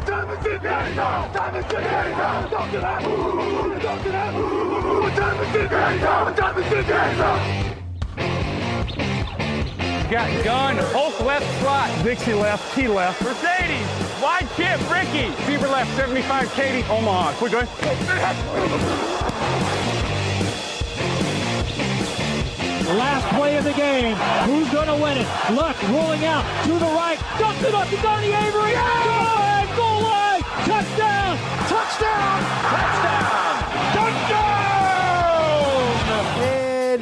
Got gun, Hulk left slot, Dixie left, T left, Mercedes, wide chip, Ricky, Fever left, 75, Katie, Omaha, quick going. Last play of the game. Who's going to win it? Luck rolling out to the right. Dumps it up to Donnie Avery. Yeah! Goal line. Touchdown. Touchdown. Touchdown. Touchdown.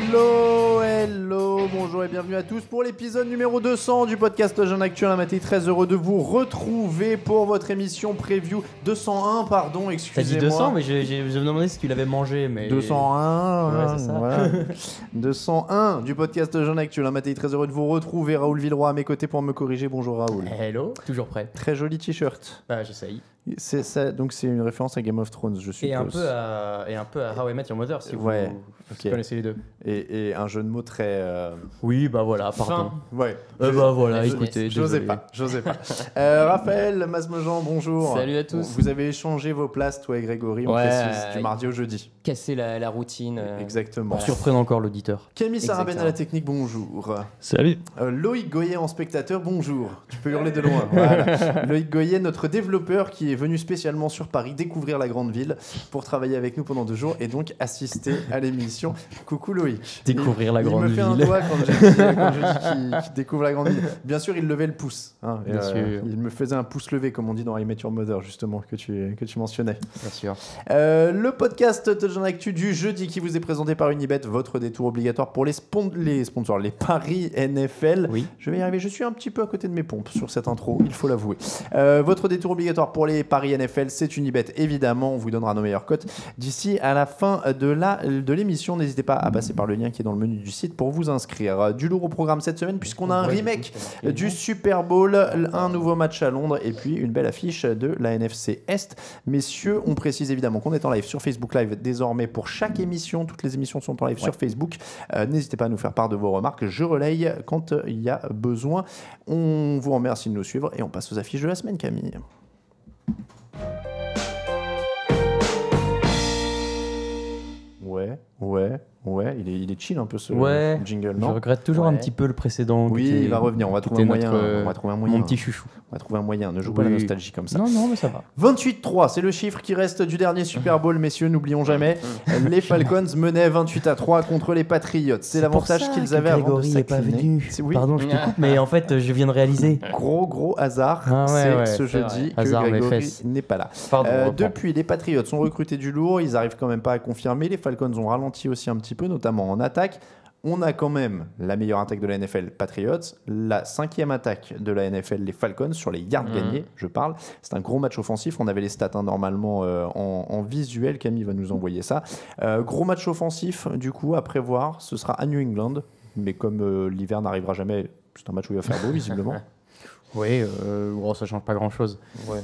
Hello, bonjour et bienvenue à tous pour l'épisode numéro 200 du podcast Jeune Actu à la Matéi. Très heureux de vous retrouver pour votre émission preview 201, pardon, excusez-moi. T'as dit 200, mais je me demandais si tu l'avais mangé. Mais... 201, ouais, c'est ça. Voilà. 201 du podcast Jeune Actu à la Matéi. Très heureux de vous retrouver. Raoul Villeroy à mes côtés pour me corriger. Bonjour Raoul. Hello, toujours prêt. Très joli t-shirt. Bah, j'essaye. C'est ça, donc c'est une référence à Game of Thrones, je suppose. Et un peu à How I Met Your Mother, si vous okay. connaissez les deux. Et un jeu de mots très... Oui, bah voilà, pardon. Ouais. Bah voilà, écoutez, j'osais pas. Raphaël Masmejean, bonjour. Salut à tous. Vous avez échangé vos places, toi et Grégory, on précise, du mardi au jeudi. Casser la routine. Exactement. Pour surprendre encore l'auditeur. Camille Sarabène à la technique, bonjour. Salut. Loïc Goyer en spectateur, bonjour. Tu peux hurler de loin. Voilà. Loïc Goyer, notre développeur qui est venu spécialement sur Paris découvrir la grande ville pour travailler avec nous pendant 2 jours et donc assister à l'émission. Coucou Loïc. Découvrir la grande ville. Il me fait un doigt quand je dis qu'il découvre la grande ville. Bien sûr, il levait le pouce. Hein, Bien sûr. Il me faisait un pouce levé, comme on dit dans I Met Your Mother, justement, que tu mentionnais. Bien sûr. Le podcast Touchdown Actu du jeudi qui vous est présenté par Unibet, votre détour obligatoire pour les sponsors, les paris NFL. Oui. Je vais y arriver, je suis un petit peu à côté de mes pompes sur cette intro, il faut l'avouer. Votre détour obligatoire pour les paris NFL, c'est Unibet, évidemment. On vous donnera nos meilleures cotes d'ici à la fin de l'émission. N'hésitez pas à passer par le lien qui est dans le menu du site pour vous inscrire. Du lourd au programme cette semaine, puisqu'on a un remake du Super Bowl, un nouveau match à Londres et puis une belle affiche de la NFC Est. Messieurs, on précise évidemment qu'on est en live sur Facebook Live désormais pour chaque émission. Toutes les émissions sont en live sur Facebook. N'hésitez pas à nous faire part de vos remarques. Je relaye quand il y a besoin. On vous remercie de nous suivre et on passe aux affiches de la semaine, Camille. Ouais, il est chill un peu ce jingle, non? Je regrette toujours un petit peu le précédent. Oui, il va revenir, on va trouver un moyen. Mon petit chouchou. On va trouver un moyen, ne joue pas la nostalgie comme ça. Non, mais ça va. 28-3, c'est le chiffre qui reste du dernier Super Bowl, messieurs, n'oublions jamais. Les Falcons menaient 28-3 contre les Patriots. C'est l'avantage qu'ils avaient avant de s'incliner. Pardon, je te coupe, mais en fait, je viens de réaliser. Gros hasard, ce jeudi que Grégory n'est pas là. Depuis, les Patriots ont recruté du lourd, ils arrivent quand même pas à confirmer. Les Falcons ont ralenti aussi un petit peu, notamment en attaque. On a quand même la meilleure attaque de la NFL, Patriots, la 5e attaque de la NFL, les Falcons, sur les yards gagnés, je parle. C'est un gros match offensif, on avait les stats normalement en visuel, Camille va nous envoyer ça. Gros match offensif, du coup, à prévoir, ce sera à New England, mais comme l'hiver n'arrivera jamais, c'est un match où il va faire beau, visiblement. Oui, ça change pas grand-chose. Ouais.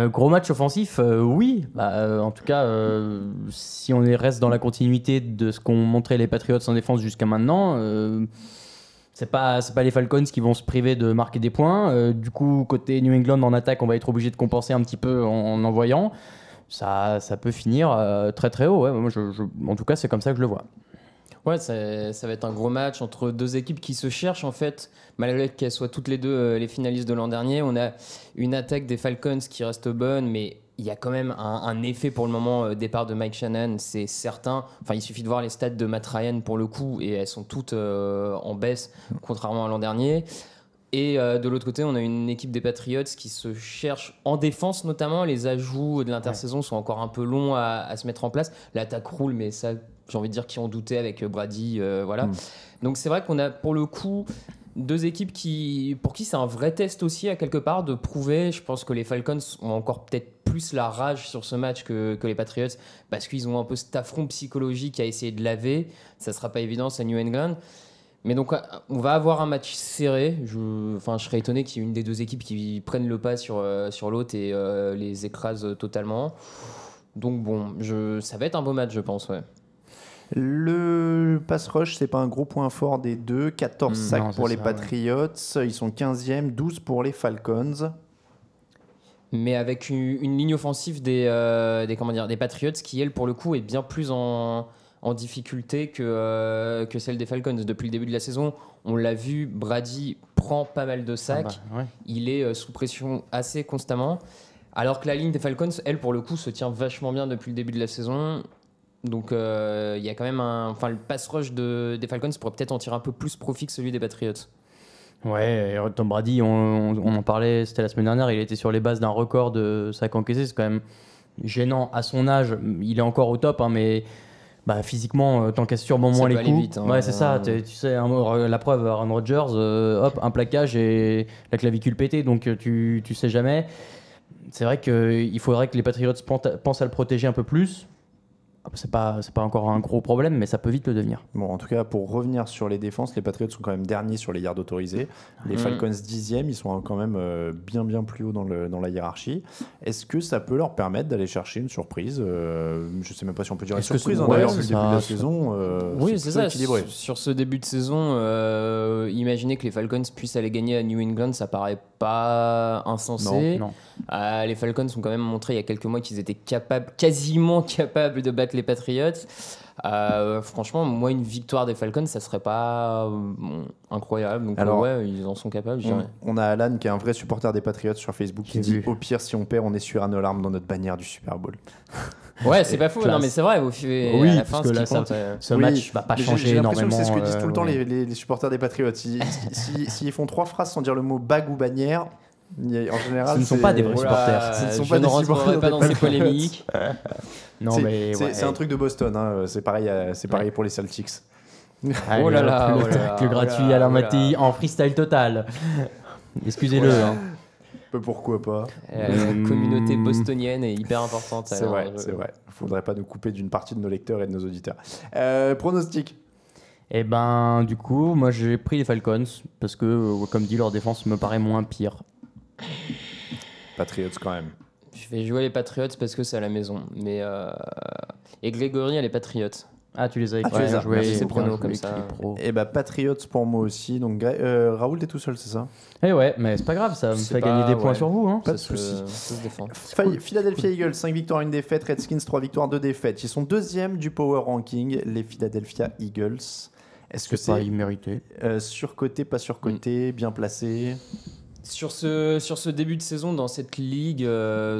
Gros match offensif, oui. En tout cas, si on reste dans la continuité de ce qu'ont montré les Patriots en défense jusqu'à maintenant, c'est pas les Falcons qui vont se priver de marquer des points. Du coup, côté New England en attaque, on va être obligé de compenser un petit peu en envoyant. Ça peut finir très très haut. Ouais. Moi, en tout cas, c'est comme ça que je le vois. Ouais, ça va être un gros match entre deux équipes qui se cherchent en fait, malgré qu'elles soient toutes les deux les finalistes de l'an dernier. On a une attaque des Falcons qui reste bonne, mais il y a quand même un effet pour le moment départ de Mike Shannon, c'est certain. Enfin, il suffit de voir les stats de Matt Ryan pour le coup, et elles sont toutes en baisse, contrairement à l'an dernier. Et de l'autre côté, on a une équipe des Patriots qui se cherche en défense notamment. Les ajouts de l'intersaison sont encore un peu longs à se mettre en place. L'attaque roule, mais ça, j'ai envie de dire, qui en doutait avec Brady. Voilà. Donc c'est vrai qu'on a pour le coup deux équipes pour qui c'est un vrai test aussi à quelque part de prouver. Je pense que les Falcons ont encore peut-être plus la rage sur ce match que les Patriots, parce qu'ils ont un peu cet affront psychologique à essayer de laver. Ça sera pas évident, c'est New England. Mais donc, on va avoir un match serré. Je serais étonné qu'il y ait une des deux équipes qui prenne le pas sur l'autre et les écrase totalement. Donc bon, ça va être un beau match, je pense, ouais. Le pass rush, c'est pas un gros point fort des deux. 14 sacs pour les Patriots. Ils sont 15e, 12 pour les Falcons. mais avec une ligne offensive des Patriots qui, elle, pour le coup, est bien plus en difficulté que celle des Falcons. Depuis le début de la saison, on l'a vu, Brady prend pas mal de sacs. Il est sous pression assez constamment. Alors que la ligne des Falcons, elle, pour le coup, se tient vachement bien depuis le début de la saison. Donc, il y a quand même le pass rush des Falcons pourrait peut-être en tirer un peu plus profit que celui des Patriots. Ouais, et Tom Brady, on en parlait, c'était la semaine dernière, il était sur les bases d'un record de sacs encaissés. C'est quand même gênant à son âge. Il est encore au top, mais physiquement, t'encaisses sûrement moins les coups. Vite, ouais, c'est ça. Tu sais, la preuve, Aaron Rodgers, hop, un plaquage et la clavicule pétée, donc tu sais jamais. C'est vrai qu'il faudrait que les Patriots pensent à le protéger un peu plus. C'est pas encore un gros problème, mais ça peut vite le devenir. Bon, en tout cas, pour revenir sur les défenses, les Patriots sont quand même derniers sur les yards autorisés. Les Falcons 10e, ils sont quand même bien plus haut dans la hiérarchie. Est-ce que ça peut leur permettre d'aller chercher une surprise Je sais même pas si on peut dire une surprise, d'ailleurs, vu le début de la saison. Oui, c'est ça. Équilibré. Sur ce début de saison, imaginer que les Falcons puissent aller gagner à New England, ça paraît pas insensé. Non. Les Falcons ont quand même montré il y a quelques mois qu'ils étaient quasiment capables de battre les Patriots. Franchement, moi, une victoire des Falcons, ça serait pas incroyable. Donc, alors, ils en sont capables, je dirais. On a Alan, qui est un vrai supporter des Patriots sur Facebook, qui dit au pire, si on perd, on essuiera nos larmes dans notre bannière du Super Bowl. Ouais, c'est pas faux. Classe. Non, mais c'est vrai. Oui, à la fin, parce que là, ce match va pas changer j'ai énormément. J'ai l'impression que c'est ce que disent tout le temps les supporters des Patriots. S'ils font 3 phrases sans dire le mot bague ou bannière, en général, ce ne sont pas des vrais supporters. Ce ne sont pas des supporters pas dans ces polémiques. C'est un truc de Boston. Hein. C'est pareil pour les Celtics. Allez, oh là là, le tacle gratuit à Mati en freestyle total. Excusez-le. Voilà. Pourquoi pas. La communauté bostonienne est hyper importante. C'est vrai. Faudrait pas nous couper d'une partie de nos lecteurs et de nos auditeurs. Pronostic. Et du coup, moi j'ai pris les Falcons parce que, comme dit, leur défense me paraît moins pire. Patriots quand même. Je vais jouer les Patriots parce que c'est à la maison. Mais et Grégory a les Patriots. Ah, tu les as écrits. Tu les as. Merci, c'est pronos comme ça. Et Patriots pour moi aussi. Donc Raoul, t'es tout seul, c'est ça? Eh ouais, mais c'est pas grave, ça me fait gagner des points sur vous. Hein. Pas de soucis. Ça se défend. Philadelphia Eagles, 5 victoires, 1 défaite. Redskins, 3 victoires, 2 défaites. Ils sont deuxième du Power Ranking, les Philadelphia Eagles. Est-ce que c'est pas immérité? Surcoté, pas surcoté, bien placé? Sur ce début de saison dans cette ligue,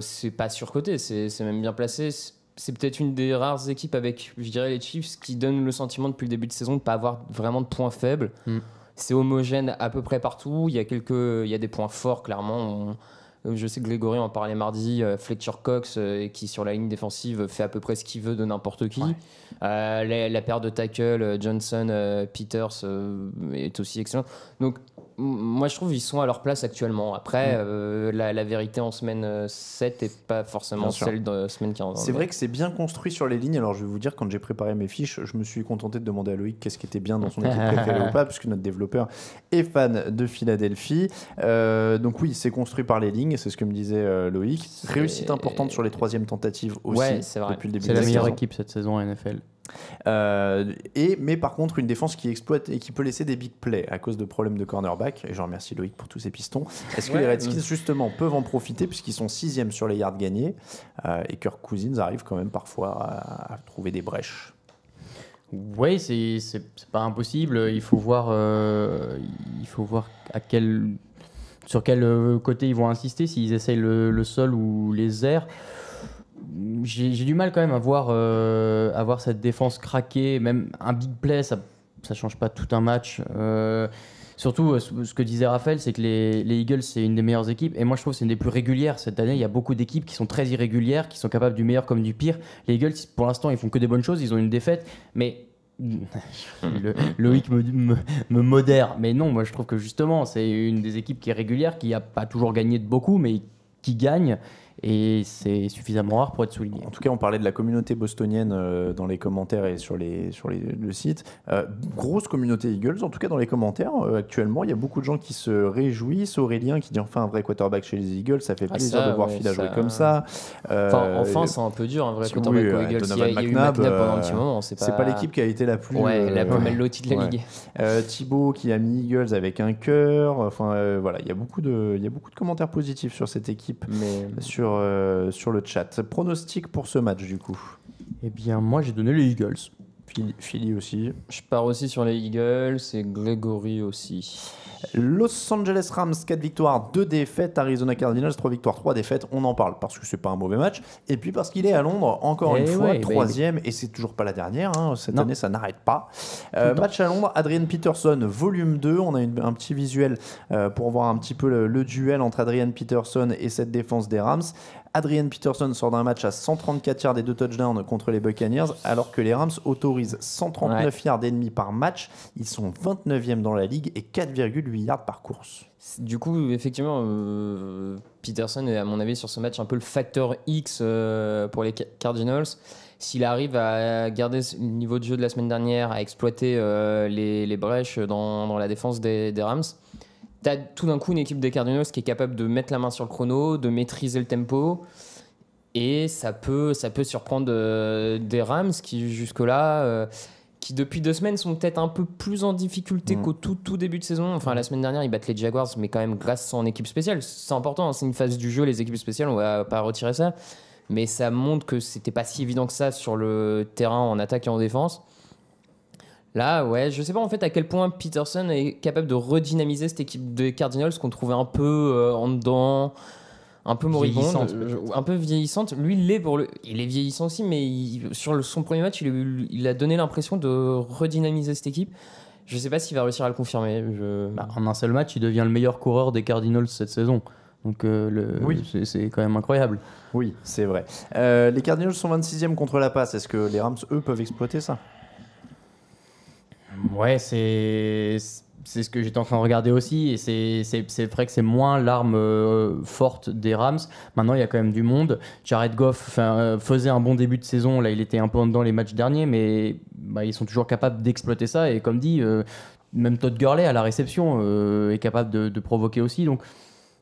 c'est pas surcoté, c'est même bien placé. C'est peut-être une des rares équipes avec, je dirais, les Chiefs qui donnent le sentiment depuis le début de saison de ne pas avoir vraiment de points faibles. C'est homogène à peu près partout. Il y a des points forts, clairement. Je sais que Grégory en parlait mardi. Fletcher Cox, qui sur la ligne défensive fait à peu près ce qu'il veut de n'importe qui. Ouais. La paire de tackle Johnson, Peters est aussi excellente. Donc, moi, je trouve qu'ils sont à leur place actuellement. Après, la vérité en semaine 7 n'est pas forcément celle de semaine 15. C'est vrai que c'est bien construit sur les lignes. Alors, je vais vous dire, quand j'ai préparé mes fiches, je me suis contenté de demander à Loïc qu'est-ce qui était bien dans son équipe préférée ou pas, puisque notre développeur est fan de Philadelphie. Donc oui, c'est construit par les lignes, c'est ce que me disait Loïc. Réussite importante sur les 3e tentatives aussi, c'est vrai. depuis le début de la saison. C'est la meilleure saison. équipe cette saison en NFL. Mais par contre, une défense qui exploite et qui peut laisser des big plays à cause de problèmes de cornerback. Et je remercie Loïc pour tous ces pistons. Est-ce que les Redskins, justement, peuvent en profiter puisqu'ils sont 6e sur les yards gagnés et Kirk Cousins arrive quand même parfois à trouver des brèches? Oui, c'est pas impossible. Il faut voir sur quel côté ils vont insister, s'ils essayent le sol ou les airs. J'ai du mal quand même à voir cette défense craquer. Même un big play, ça change pas tout un match. Surtout, ce que disait Raphaël, c'est que les Eagles, c'est une des meilleures équipes. Et moi, je trouve que c'est une des plus régulières. Cette année, il y a beaucoup d'équipes qui sont très irrégulières, qui sont capables du meilleur comme du pire. Les Eagles, pour l'instant, ils font que des bonnes choses. Ils ont une défaite. Mais Loïc me modère. Mais non, moi, je trouve que justement, c'est une des équipes qui est régulière, qui n'a pas toujours gagné de beaucoup, mais qui gagne. et c'est suffisamment rare pour être souligné. En tout cas, on parlait de la communauté bostonienne dans les commentaires et sur le site. Grosse communauté Eagles, en tout cas dans les commentaires. Actuellement, il y a beaucoup de gens qui se réjouissent. Aurélien qui dit enfin un vrai quarterback chez les Eagles, ça fait plaisir de voir Phil jouer comme ça. Enfin, c'est un peu dur, un vrai quarterback aux Eagles. Il y a eu McNabb pendant un petit moment. C'est pas l'équipe qui a été la plus mal lotie de la ligue. Thibaut qui a mis Eagles avec un cœur. Enfin, voilà, il y a beaucoup de commentaires positifs sur cette équipe, sur le chat. Pronostic pour ce match du coup. Eh bien, moi j'ai donné les Eagles. Philly aussi. Je pars aussi sur les Eagles et Grégory aussi. Los Angeles Rams, 4 victoires, 2 défaites. Arizona Cardinals, 3 victoires, 3 défaites. On en parle parce que c'est pas un mauvais match. Et puis parce qu'il est à Londres, encore une fois, 3e. Et c'est toujours pas la dernière. Cette année, ça n'arrête pas. Match à Londres, Adrian Peterson, volume 2. On a un petit visuel pour voir un petit peu le duel entre Adrian Peterson et cette défense des Rams. Adrian Peterson sort d'un match à 134 yards et 2 touchdowns contre les Buccaneers, alors que les Rams autorisent 139 yards et demi par match. Ils sont 29e dans la ligue et 4,8 yards par course. Du coup, effectivement, Peterson est à mon avis sur ce match un peu le facteur X pour les Cardinals. S'il arrive à garder le niveau de jeu de la semaine dernière, à exploiter les brèches dans la défense des Rams, t'as tout d'un coup une équipe des Cardinals qui est capable de mettre la main sur le chrono, de maîtriser le tempo, et ça peut surprendre des Rams qui jusque-là, qui depuis 2 semaines sont peut-être un peu plus en difficulté qu'au tout début de saison. Enfin, la semaine dernière, ils battent les Jaguars, mais quand même grâce à son équipe spéciale. C'est important, c'est une phase du jeu, les équipes spéciales, on va pas retirer ça, mais ça montre que c'était pas si évident que ça sur le terrain en attaque et en défense. Là, je sais pas en fait à quel point Peterson est capable de redynamiser cette équipe des Cardinals qu'on trouvait un peu en dedans, un peu moribonde, un peu vieillissante. Lui, il est vieillissant aussi, mais sur son premier match, il a donné l'impression de redynamiser cette équipe. Je sais pas s'il va réussir à le confirmer. En un seul match, il devient le meilleur coureur des Cardinals cette saison. Donc c'est quand même incroyable. Oui, c'est vrai. Les Cardinals sont 26e contre la passe. Est-ce que les Rams, eux, peuvent exploiter ça ? Ouais, c'est ce que j'étais en train de regarder aussi, et c'est vrai que c'est moins l'arme forte des Rams. Maintenant, il y a quand même du monde. Jared Goff faisait un bon début de saison, là il était un peu en dedans les matchs derniers, mais ils sont toujours capables d'exploiter ça, et comme dit, même Todd Gurley à la réception est capable de provoquer aussi, donc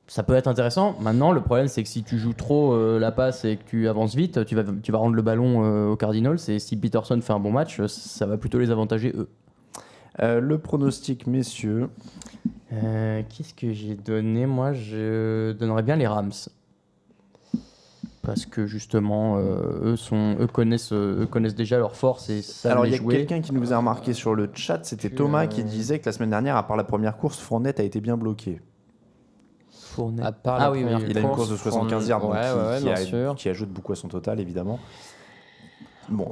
ça peut être intéressant. Maintenant, le problème, c'est que si tu joues trop la passe et que tu avances vite, tu vas rendre le ballon aux Cardinals, et si Peterson fait un bon match, ça va plutôt les avantager eux. Le pronostic, messieurs. Qu'est-ce que j'ai donné ? Moi, je donnerais bien les Rams. Parce que justement, eux connaissent déjà leur force et ça. Alors, il y a quelqu'un qui nous a remarqué sur le chat, c'était Thomas qui disait que la semaine dernière, à part la première course, Fournette a été bien bloqué. À part il a une course de 75 yards qui ajoute beaucoup à son total, évidemment. Bon,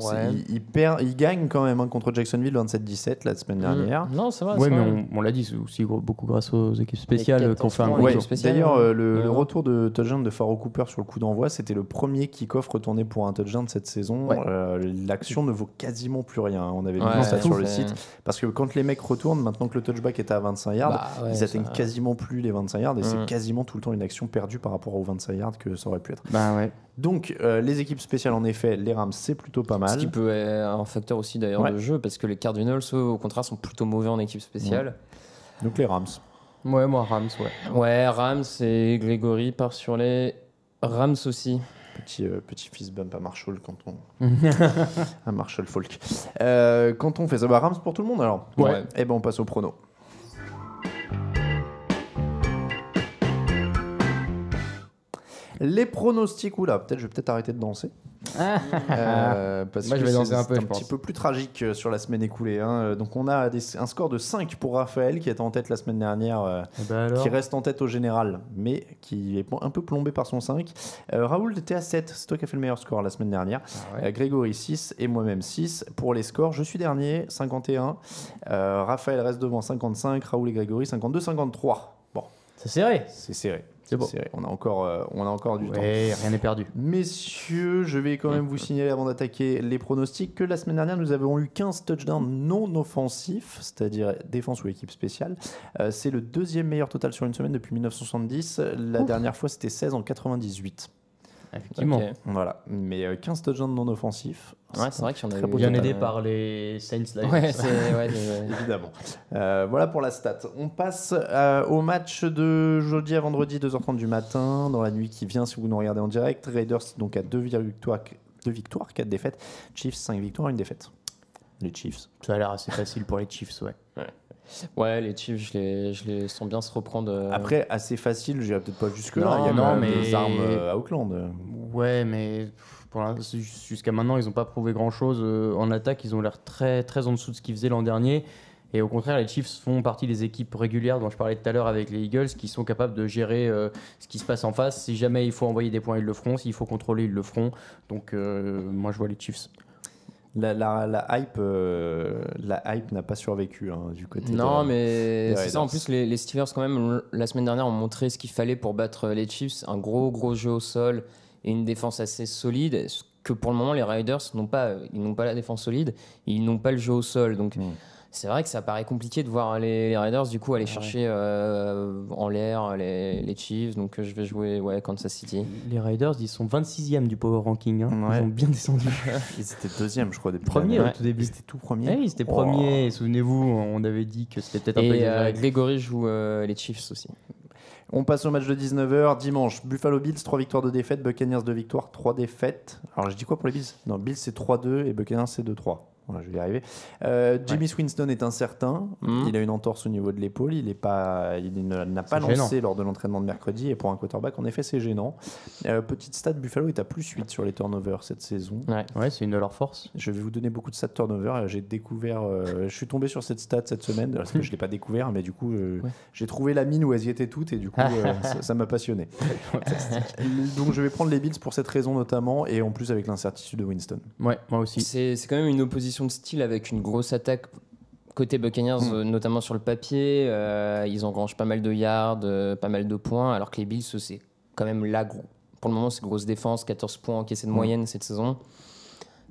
il gagne quand même contre Jacksonville 27-17 la semaine dernière. Non, c'est vrai. Oui, mais on l'a dit, c'est aussi beaucoup grâce aux équipes spéciales qu'on fait un gros jour. D'ailleurs, le retour de touchdown de Pharoah Cooper sur le coup d'envoi, c'était le premier kick-off retourné pour un touchdown de cette saison. L'action ne vaut quasiment plus rien. On avait vu ça sur le site. Parce que quand les mecs retournent, maintenant que le touchback est à 25 yards, ils atteignent quasiment plus les 25 yards et c'est quasiment tout le temps une action perdue par rapport aux 25 yards que ça aurait pu être. Donc, les équipes spéciales, en effet, les Rams, c'est plutôt pas mal. Ce qui peut être un facteur aussi d'ailleurs de jeu, parce que les Cardinals, eux, au contraire, sont plutôt mauvais en équipe spéciale. Donc les Rams. Ouais, moi, Rams, Ouais, Rams, et Grégory part sur les Rams aussi. Petit fist bump à Marshall quand on... à Marshall Falk. Quand on fait ça, Rams pour tout le monde alors. Ouais. Et ben on passe au prono. Les pronostics, peut-être je vais arrêter de danser. Parce moi, que je vais danser un peu, un petit peu plus tragique sur la semaine écoulée. Donc on a un score de 5 pour Raphaël qui était en tête la semaine dernière, qui reste en tête au général, mais qui est un peu plombé par son 5. Raoul était à 7, c'est toi qui as fait le meilleur score la semaine dernière. Grégory 6 et moi-même 6. Pour les scores, je suis dernier, 51. Raphaël reste devant 55, Raoul et Grégory 52-53. Bon, c'est serré. C'est serré. C'est bon. On a encore du temps. Rien n'est perdu. Messieurs, je vais quand même vous signaler avant d'attaquer les pronostics que la semaine dernière, nous avons eu 15 touchdowns non offensifs, c'est-à-dire défense ou équipe spéciale. C'est le deuxième meilleur total sur une semaine depuis 1970. La dernière fois, c'était 16 en 98. Effectivement. Ok. Voilà, mais 15 touchdowns non offensifs. Ouais, c'est vrai qu'il y en a très beau eu. Bien total. aidé par les Saints là. Ouais, ouais. Évidemment. Voilà pour la stat. On passe au match de jeudi à vendredi, 2h30 du matin, dans la nuit qui vient si vous nous regardez en direct. Raiders donc à 2 victoires, 4 défaites. Chiefs, 5 victoires, 1 défaite. Les Chiefs. Ça a l'air assez facile pour les Chiefs, ouais. Ouais, les Chiefs, je les sens bien se reprendre. Après, assez facile, je dirais peut-être pas jusque-là. Non, Il y a non, quand même mais- des armes à Auckland. Ouais, mais jusqu'à maintenant, ils n'ont pas prouvé grand-chose. En attaque, ils ont l'air très, très en dessous de ce qu'ils faisaient l'an dernier. Et au contraire, les Chiefs font partie des équipes régulières dont je parlais tout à l'heure avec les Eagles, qui sont capables de gérer ce qui se passe en face. Si jamais il faut envoyer des points, ils le feront. S'il faut contrôler, ils le feront. Donc, moi, je vois les Chiefs. La hype n'a pas survécu du côté Non, des mais c'est Raiders. ça. En plus, les Steelers, quand même, la semaine dernière, ont montré ce qu'il fallait pour battre les Chiefs. Un gros jeu au sol et une défense assez solide. Ce que pour le moment, les Raiders n'ont pas. Ils n'ont pas la défense solide, ils n'ont pas le jeu au sol. Donc, c'est vrai que ça paraît compliqué de voir les Raiders, du coup, aller chercher en l'air les Chiefs. Donc, je vais jouer Kansas City. Les Raiders, ils sont 26e du power ranking. Hein. Ouais. Ils ont bien descendu. Ils étaient deuxième, je crois, depuis Premier l'année. au tout début. Ils étaient tout premiers. Ouais, ils étaient premiers. Souvenez-vous, on avait dit que c'était peut-être un peu Et exagéré. Grégory joue les Chiefs aussi. On passe au match de 19h, dimanche. Buffalo Bills, 3 victoires, 2 défaites. Buccaneers, 2 victoires, 3 défaites. Alors, je dis quoi pour les Bills? Non, Bills, c'est 3-2 et Buccaneers, c'est 2-3. Voilà, je vais y arriver. Jimmy Winston est incertain. Il a une entorse au niveau de l'épaule. Il n'a pas C'est lancé lors de l'entraînement de mercredi. Et pour un quarterback, en effet, c'est gênant. Petite stat, Buffalo est à +8 sur les turnovers cette saison. Ouais, c'est une de leurs forces. Je vais vous donner beaucoup de stats turnover. J'ai découvert, je suis tombé sur cette stat cette semaine. Parce que je ne l'ai pas découvert, mais du coup, j'ai trouvé la mine où elles y étaient toutes et du coup, ça m'a passionné. Donc, je vais prendre les Bills pour cette raison notamment et en plus avec l'incertitude de Winston. Ouais, moi aussi. C'est quand même une opposition de style avec une grosse attaque côté Buccaneers, notamment sur le papier. Ils engrangent pas mal de yards, pas mal de points, alors que les Bills, c'est quand même pour le moment, c'est grosse défense, 14 points encaissés de moyenne cette saison.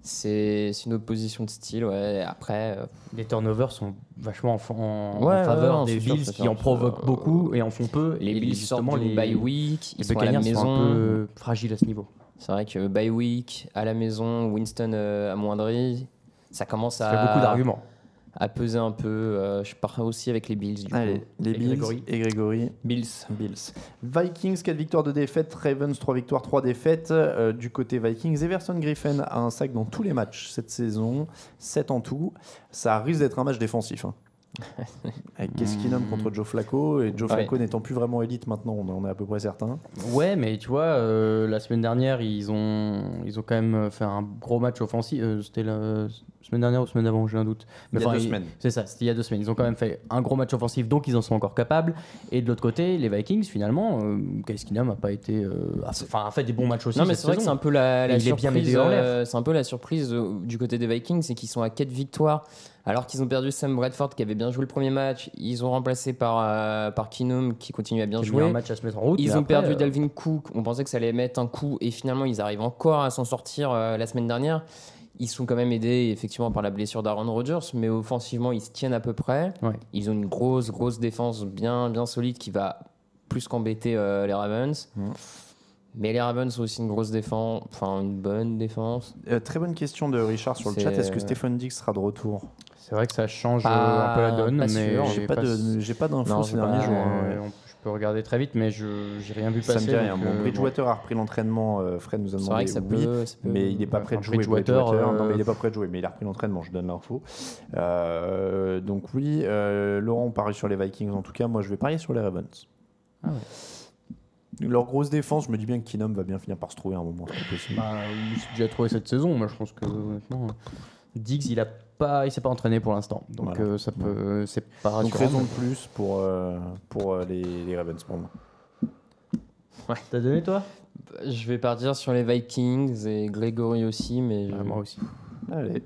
C'est une opposition de style, ouais. Après, Les turnovers sont vachement en Ouais, faveur non, des c'est sûr, Bills c'est qui sûr. en provoquent beaucoup et en font peu. les Et Bills sortent justement, du bye week, les ils sont à la Buccaneers sont un maison. peu fragiles à ce niveau. C'est vrai que bye week, à la maison, Winston amoindri, ça commence Ça fait beaucoup d'arguments. à peser un peu. Je pars aussi avec les Bills, du Allez, coup. les Et Bills Grégory. et Grégory. Bills. Bills. Vikings, 4 victoires, 2 défaites. Ravens, 3 victoires, 3 défaites. Du côté Vikings, Everson Griffin a un sac dans tous les matchs cette saison, 7 en tout. Ça risque d'être un match défensif. Avec Keskinum contre Joe Flacco. Et Joe Flacco n'étant plus vraiment élite maintenant, on en est à peu près certain. Ouais, mais tu vois, la semaine dernière, ils ont quand même fait un gros match offensif. C'était la semaine dernière ou semaine d'avant, j'ai un doute. Il y a 2 semaines. C'est ça, c'était il y a 2 semaines. Ils ont quand même fait un gros match offensif, donc ils en sont encore capables. Et de l'autre côté, les Vikings, finalement, Keskinum n'a pas été. a fait des bons matchs aussi. Non, mais cette c'est vrai que c'est saison. un peu la Et il est bien surprise. aidé en l'air. C'est un peu la surprise du côté des Vikings, c'est qu'ils sont à 4 victoires. Alors qu'ils ont perdu Sam Bradford qui avait bien joué le premier match, ils ont remplacé par Keenum qui continue à bien Qui a mis jouer. un match à se mettre en route. Ils mais ont après, perdu Dalvin Cook, on pensait que ça allait mettre un coup et finalement ils arrivent encore à s'en sortir la semaine dernière. Ils sont quand même aidés effectivement par la blessure d'Aaron Rodgers, mais offensivement ils se tiennent à peu près. Ouais. Ils ont une grosse défense bien solide qui va plus qu'embêter les Ravens. Mais les Ravens ont aussi une grosse défense, enfin une bonne défense. Très bonne question de Richard sur le C'est- chat. Est-ce que Stephen Diggs sera de retour? C'est vrai que ça change Pas- un peu la donne, pas mais sûr. J'ai pas d'infos Non, ces j'ai derniers pas- jours. Je peux regarder très vite, mais j'ai rien vu Ça passer. me dit rien. donc, Bon, Bridgewater a repris l'entraînement. Fred nous a C'est demandé vrai que ça oui, peut. mais il n'est pas prêt de jouer. Bridgewater, Non, mais il n'est pas prêt de jouer, mais il a repris l'entraînement. Je donne l'info. Donc oui, Laurent, on parie sur les Vikings. En tout cas, moi, je vais parier sur les Ravens. Ah ouais. Leur grosse défense, je me dis bien que Keenum va bien finir par se trouver à un moment. C'est pas possible. Bah, il s'est déjà trouvé cette saison. Moi, je pense que honnêtement, Diggs, il s'est pas entraîné pour l'instant, donc Voilà. c'est pas Donc rassurant. raison de plus pour les Ravens pour moi. T'as donné toi? Je vais partir sur les Vikings et Grégory aussi, mais Moi aussi. Allez.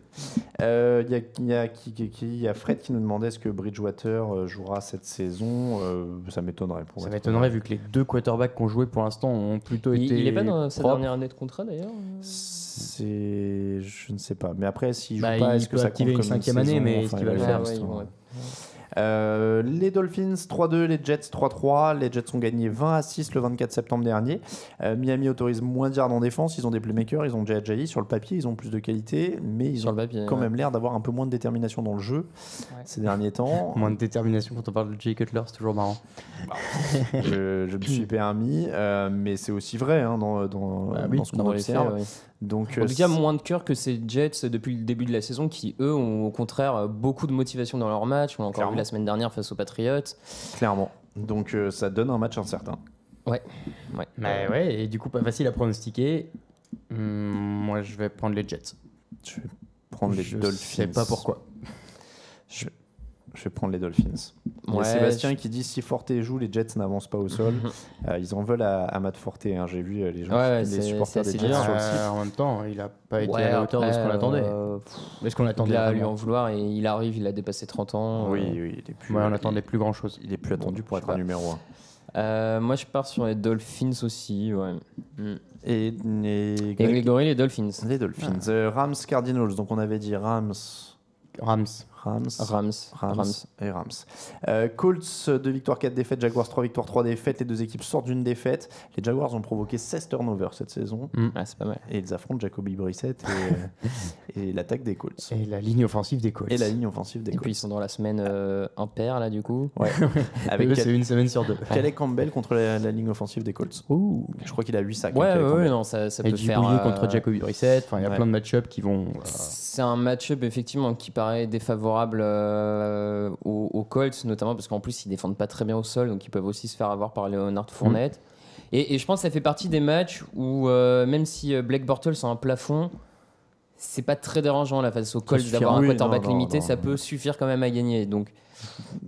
Il y a Fred qui nous demandait est-ce que Bridgewater jouera cette saison. Ça m'étonnerait. Pour Ça être m'étonnerait honnête. vu que les deux quarterbacks qu'on joué pour l'instant ont plutôt il été. est pas dans sa propres. dernière année de contrat d'ailleurs. Je ne sais pas. Mais après, s'il joue Bah, pas, il est-ce que peut ça activer compte une comme 5e année, saison mais est-ce Enfin, qu'il va le ouais, faire ouais, ils vont- ouais. Les Dolphins 3-2, les Jets 3-3. Les Jets ont gagné 20-6 le 24 septembre dernier. Miami autorise moins de yards en défense. Ils ont des playmakers, ils ont Jay Ajayi. Sur le papier, ils ont plus de qualité, mais ils Sur ont le papier, quand même l'air d'avoir un peu moins de détermination dans le jeu ces derniers temps. Moins de détermination quand on parle de Jay Cutler, c'est toujours marrant. Je me suis permis, mais c'est aussi vrai dans ce qu'on Dans les faits, observe. oui. Donc, En tout cas, moins de cœur que ces Jets depuis le début de la saison qui, eux, ont au contraire beaucoup de motivation dans leur match. On l'a encore Clairement. vu la semaine dernière face aux Patriots. clairement. Donc ça donne un match incertain. Ouais. Mais ouais, et du coup, pas facile à pronostiquer. Moi, je vais prendre les Jets. Je vais prendre les Je Dolphins. sais pas pourquoi. Je vais prendre les Dolphins. Il y a Ouais, Sébastien qui dit si Forte joue, les Jets n'avancent pas au sol. Ils en veulent à Matt Forte. Hein. J'ai vu les gens, Ouais, les c'est supporters des assez Jets dur. sur le site. En même temps, il a pas été Ouais, à la hauteur de ce qu'on après, attendait. Est-ce qu'on attendait Là, lui vraiment en vouloir, et il arrive, il a dépassé 30 ans. Oui, il est plus. Ouais, on attendait plus grand chose. Il est plus attendu pour je être sais un pas. numéro 1. Moi, je pars sur les Dolphins aussi. Ouais. Et Et Grégory, les Dolphins. les Dolphins. Rams, Cardinals. Donc on avait dit Rams. Rams. Et Rams. Colts 2 victoires 4 défaites, Jaguars 3 victoires 3 défaites. Les deux équipes sortent d'une défaite. Les Jaguars ont provoqué 16 turnovers cette saison Ah, c'est pas mal. et ils affrontent Jacoby Brissett et l'attaque des Colts Et la ligne offensive des Colts. et la ligne offensive des Et puis ils Colts. sont dans la semaine impair là du coup. Ouais. Avec Avec c'est une semaine sur deux. Calais Campbell contre la ligne offensive des Colts. Je crois qu'il a 8 sacs. Ouais, Calais ouais, Campbell. non, ça Et peut du faire. bouillet contre Jacoby Brissett. Enfin, il y a ouais. plein de match-ups qui vont. C'est un match-up effectivement qui paraît défavorable aux Colts, notamment parce qu'en plus ils défendent pas très bien au sol, donc ils peuvent aussi se faire avoir par Leonard Fournette. Et je pense que ça fait partie des matchs où même si Blake Bortles a un plafond, c'est pas très dérangeant là face aux Colts suffira. d'avoir un Oui, quarterback non, limité, non, ça non. peut suffire quand même à gagner. Donc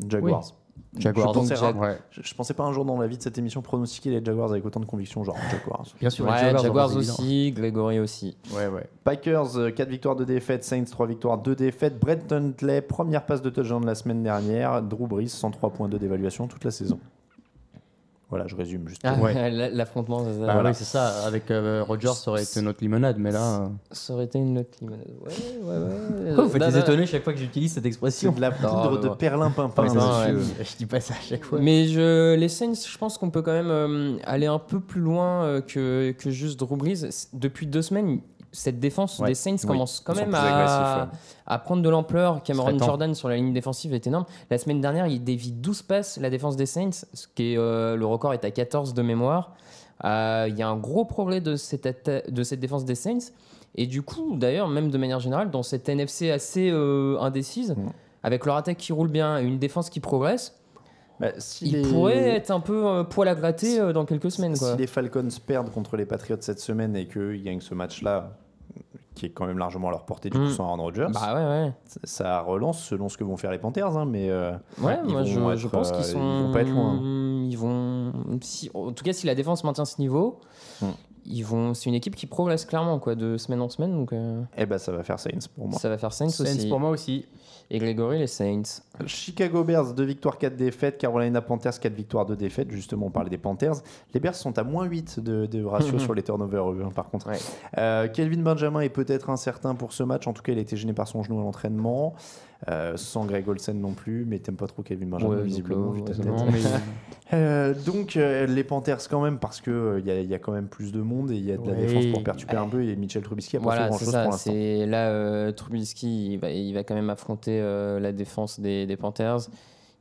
Jaguars. Jaguars. Je pensais, Ouais. je pensais pas un jour dans la vie de cette émission pronostiquer les Jaguars avec autant de conviction, genre Jaguars. Bien sûr, les ouais, dans Jaguars leurs évidents. aussi, Grégory aussi. Ouais, ouais. Packers, 4 victoires, 2 défaites. Saints, 3 victoires, 2 défaites. Brett Hundley, première passe de touchdown de la semaine dernière. Drew Brees, 103.2 d'évaluation toute la saison. Voilà, je résume juste. Ah, Ouais. l'affrontement, ça, Bah Voilà. oui, c'est ça. Avec Rodgers, ça aurait été notre limonade, mais là. ça aurait été une autre limonade. Ouais. Vous faites Bah, les bah, étonner chaque fois que j'utilise cette C'est expression. de la poudre de perlimpinpin, Ouais, c'est monsieur. Je dis pas ça à chaque fois. Mais les Saints, je pense qu'on peut quand même aller un peu plus loin que juste Drew Brees. Depuis 2 semaines, cette défense Ouais. des Saints Oui. commence quand Ils sont même plus agressifs, à prendre de l'ampleur. Cameron serait temps. Jordan sur la ligne défensive est énorme. La semaine dernière, il dévie 12 passes, la défense des Saints, ce qui est, le record est à 14 de mémoire. Il y a un gros progrès de cette défense des Saints. Et du coup, d'ailleurs, même de manière générale, dans cette NFC assez indécise, avec leur attaque qui roule bien et une défense qui progresse, Bah, si il pourrait être un peu poil à gratter dans quelques semaines. Quoi. Si les Falcons perdent contre les Patriots cette semaine et qu'ils gagnent ce match-là, qui est quand même largement à leur portée, du coup, sans Aaron Rodgers, Bah ouais. ça relance selon ce que vont faire les Panthers. Hein, mais Ouais, ils moi vont je être, pense qu'ils ils sont. vont pas être loin. Ils vont. En tout cas, si la défense maintient ce niveau, ils vont. C'est une équipe qui progresse clairement, quoi, de semaine en semaine. Donc eh ben, ça va faire Saints pour moi. ça va faire Saints aussi. pour moi aussi. Et Grégory, les Saints. Chicago Bears, 2 victoires, 4 défaites. Carolina Panthers, 4 victoires, 2 défaites. Justement, on parlait des Panthers. Les Bears sont à moins 8 de ratio sur les turnovers, eux, hein, par contre. Ouais. Kelvin Benjamin est peut-être incertain pour ce match. En tout cas, il a été gêné par son genou à l'entraînement. Sans Greg Olsen non plus. Mais t'aimes pas trop Kelvin Benjamin, Ouais, visiblement, donc, vu ta tête. Non, mais Donc les Panthers quand même, parce qu'il y a quand même plus de monde et il y a de la Oui. défense pour perturber un peu. Et Mitchell Trubisky a pas fait Voilà, grand c'est chose pour ça. l'instant. C'est là, Trubisky, il va quand même affronter la défense des Panthers.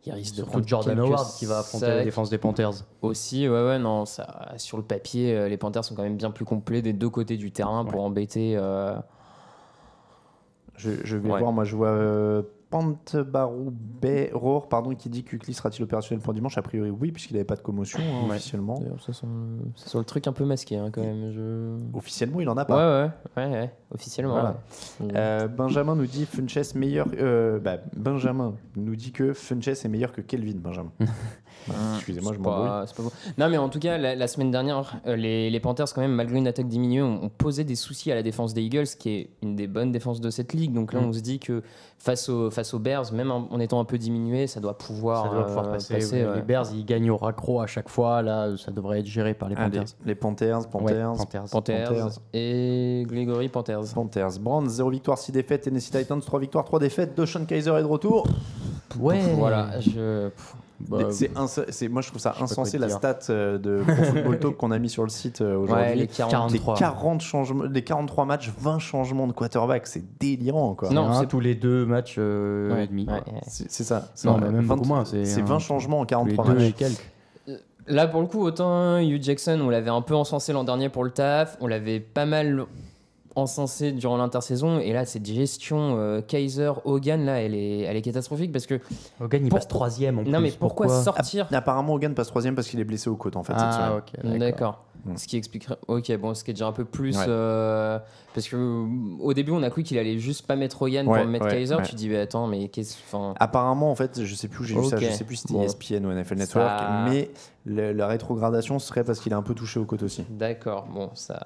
Il risque de surtout prendre Jordan quelques Howard qui va affronter la sacs. défense des Panthers. Aussi, ouais, non, ça, sur le papier, les Panthers sont quand même bien plus complets des deux côtés du terrain pour embêter. Je vais Ouais. voir, moi je vois Pantbarou Roar, qui dit que Kukli sera-t-il opérationnel pour dimanche. A priori oui, puisqu'il n'avait pas de commotion hein, officiellement. D'ailleurs, ça sent le truc un peu masqué hein, quand même. Officiellement il en a pas. Ouais, officiellement. Voilà. Ouais. Benjamin nous dit Funchess meilleur. Benjamin nous dit que Funchess est meilleur que Kelvin Benjamin. Excusez-moi, je m'embrouille. C'est pas beau. Non, mais en tout cas, la semaine dernière, les Panthers, quand même, malgré une attaque diminuée, ont posé des soucis à la défense des Eagles, qui est une des bonnes défenses de cette ligue. Donc là, on se dit que face aux Bears, même en étant un peu diminué, ça doit pouvoir, passer. ouais. Les Bears, ils gagnent au raccro à chaque fois. Là, ça devrait être géré par les Allez, Panthers. les Panthers. Panthers et Grégory Panthers. Browns, 0 victoire, 6 défaites. Tennessee Titans, 3 victoires, 3 défaites. DeShone Kaiser est de retour. Ouais. Voilà, Moi, je trouve ça sais pas insensé quoi la te dire. stat de Pro Football Talk qu'on a mis sur le site aujourd'hui. Ouais, les Les 43. 40 changements, les 43 matchs, 20 changements de quarterback, c'est délirant quoi. Non, Un c'est- tous les 2 matchs Ouais, et demi. ouais, quoi. ouais. C'est ça. Non, mais même beaucoup moins. C'est C'est 20 changements en Tous les 43 2 et matchs. quelques. Là, pour le coup, autant Hugh Jackson, on l'avait un peu encensé l'an dernier pour le taf, on l'avait pas mal encensé durant l'intersaison, et là, cette gestion Kaiser, Hogan, là, elle est catastrophique parce que. Hogan, il Pour- passe 3ème en plus. Non, mais pourquoi sortir. Apparemment, Hogan passe 3ème parce qu'il est blessé aux côtes en fait cette semaine. Ah, ok. D'accord. Mm. Ce qui expliquerait. Ok, bon, ce qui est déjà un peu plus. Ouais. Parce que au début, on a cru qu'il allait juste pas mettre Hogan Ouais, pour mettre ouais, Kaiser. ouais. Tu dis, bah, attends, mais qu'est-ce. Enfin, Apparemment, en fait, je sais plus où j'ai vu ça, Ok. je sais plus si c'était Bon. ESPN ou NFL Network, Ça- mais la rétrogradation serait parce qu'il est un peu touché aux côtes aussi. d'accord, bon, ça.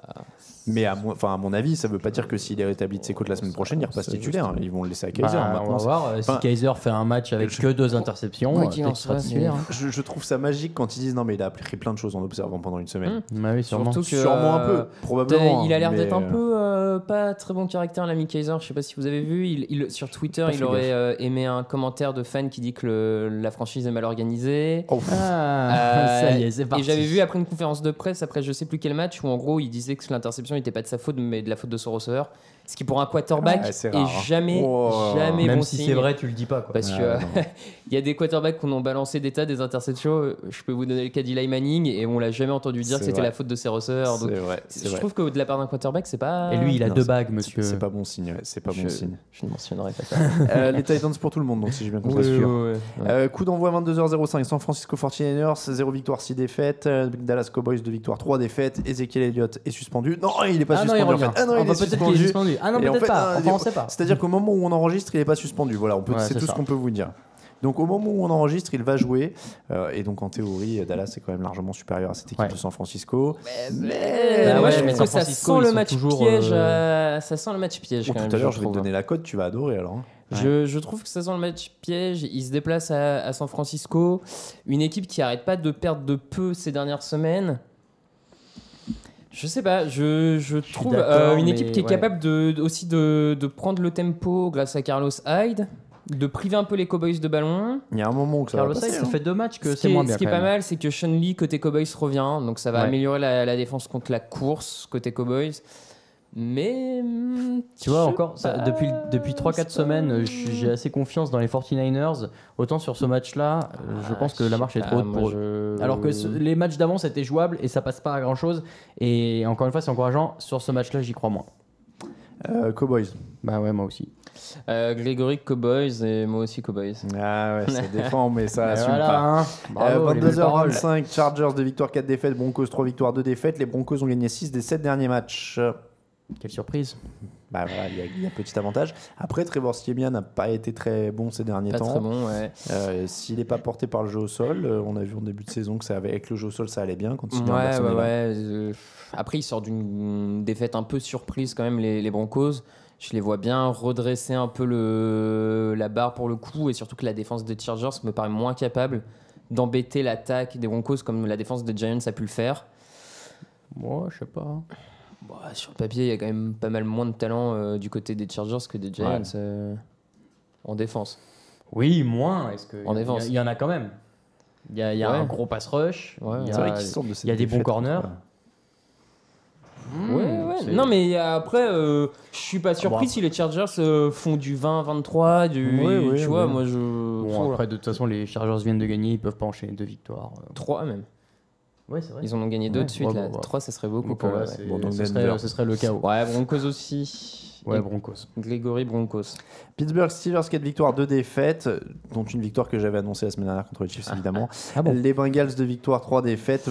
Mais à mon avis, ça veut pas dire que s'il est rétabli de ses côtes la semaine prochaine, il repasse C'est titulaire. juste. Ils vont le laisser à Kaiser Bah, on maintenant. va voir. Enfin, Si Kaiser fait un match avec que 2 interceptions, Ouais, peut-être qu'il en qu'il sera soit, titulaire. hein. Je trouve ça magique quand ils disent non mais il a appris plein de choses en observant pendant une semaine. Mm. Bah oui, sûrement. Surtout que. Sûrement un peu, probablement. Il a l'air mais, d'être un peu pas très bon caractère, l'ami Kaiser. Je sais pas si vous avez vu. Sur Twitter, Pas il fait aurait aimé un commentaire de fan qui dit que la franchise est mal organisée. Oh, Ah, ça y est, c'est parti. Et j'avais vu après une conférence de presse, après je sais plus quel match, où en gros il disait que l'interception n'était pas de sa faute, mais de la faute de son receveur. Ce qui pour un quarterback Ouais, c'est est rare, hein. jamais, Oh. jamais Même bon si signe. c'est vrai, tu le dis pas. Quoi. Parce Ah, que non. il y a des quarterbacks qu'on a balancé des tas des interceptions. Je peux vous donner le cas d'Eli Manning et on l'a jamais entendu dire que C'est c'était vrai. la faute de ses receveurs. Donc, c'est vrai, c'est je vrai. trouve que de la part d'un quarterback, c'est pas. Et lui, il a Non, 2 c'est- bagues, monsieur. C'est pas bon signe, ouais, c'est pas bon signe. Je ne mentionnerai pas ça. Les Titans pour tout le monde, donc si j'ai bien compris. Coup d'envoi 22h05, San Francisco 49ers, 0 victoire, 6 défaites. Dallas Cowboys 2 victoires, 3 défaites. Ezekiel Elliott est suspendu. Non, il est pas Ah non, suspendu il en revient. fait. Ah non, il est peut-être qu'il est suspendu. suspendu. Ah non, Et en peut-être fait, pas. Enfin, on sait pas. C'est-à-dire qu'au moment où on enregistre, il n'est pas suspendu. Voilà, Ouais, c'est c'est tout ça. ce qu'on peut vous dire. Donc au moment où on enregistre, il va jouer. Et donc en théorie, Dallas est quand même largement supérieur à cette équipe Ouais. de San Francisco. Mais Bah moi ouais, je mais trouve que San ça Francisco, sent ils le sont match toujours, piège. Ça sent le match piège Bon, quand tout même. à l'heure, je je vais te trouve. donner la cote, tu vas adorer alors. hein. Je trouve que ça sent le match piège. Il se déplace à San Francisco. Une équipe qui arrête pas de perdre de peu ces dernières semaines. Je sais pas, je trouve d'accord, une mais équipe qui est ouais. capable aussi de prendre le tempo grâce à Carlos Hyde, de priver un peu les Cowboys de ballon. Il y a un moment où ça Carlos va Hyde, passer. ça hein. fait 2 matchs que Ce c'est qui moins est, bien. ce qui est quand pas même. mal, c'est que Sean Lee côté Cowboys revient, donc ça va Ouais. améliorer la défense contre la course côté Cowboys. Mais Tu vois, je sais encore, ça, pas, depuis 3-4 c'est pas- semaines, j'ai assez confiance dans les 49ers. Autant sur ce match-là, je pense que la marche est trop haute pour eux. Alors que les matchs d'avant, c'était jouable et ça passe pas à grand-chose. Et encore une fois, c'est encourageant. Sur ce match-là, j'y crois moins. Cowboys. Bah ouais, moi aussi. Grégory Cowboys et moi aussi Cowboys. Ah ouais, ça défend, mais ça Et assume voilà, pas. hein. Bravo, les belles paroles. 22h25, Chargers 2 victoires, 4 défaites, Broncos 3 victoires, 2 défaites. Les Broncos ont gagné 6 des 7 derniers matchs. Quelle surprise. Bah voilà, il y a petit avantage. Après, Trevor Siemian n'a pas été très bon ces derniers Pas temps. très bon, ouais. S'il n'est pas porté par le jeu au sol, on a vu en début de saison que avec le jeu au sol ça allait bien quand il Ouais. Après, il sort d'une défaite un peu surprise quand même, les Broncos. Je les vois bien redresser un peu la barre pour le coup, et surtout que la défense des Chargers me paraît moins capable d'embêter l'attaque des Broncos comme la défense des Giants a pu le faire. Moi, je sais pas. Bon, sur le papier, il y a quand même pas mal moins de talent du côté des Chargers que des Giants en défense. Oui, moins. Est-ce que En défense. il y en a quand même. Il y a Ouais. un gros pass rush. Ouais, il y C'est vrai a, qu'ils sortent de cette il y a des bons défaite corners. contre- c'est- Non, mais après, je suis pas surpris bon, si les Chargers font du 20-23, Oui, tu vois, oui. moi je. Bon, après, de toute façon, les Chargers viennent de gagner. Ils peuvent pas enchaîner 2 victoires. 3 même. Ouais, c'est vrai. Ils en ont gagné 2 Ouais, de suite, ouais, là. ouais, ouais. 3, ça serait beaucoup Donc, pour là, eux. c'est- Bon, donc ce Denver. serait le chaos. Ouais, Broncos aussi. Ouais, Et Broncos. Grégory Broncos. Pittsburgh Steelers 4 victoires, 2 défaites, dont une victoire que j'avais annoncée la semaine dernière contre les Chiefs évidemment. Ah bon. Les Bengals 2 victoires, 3 défaites.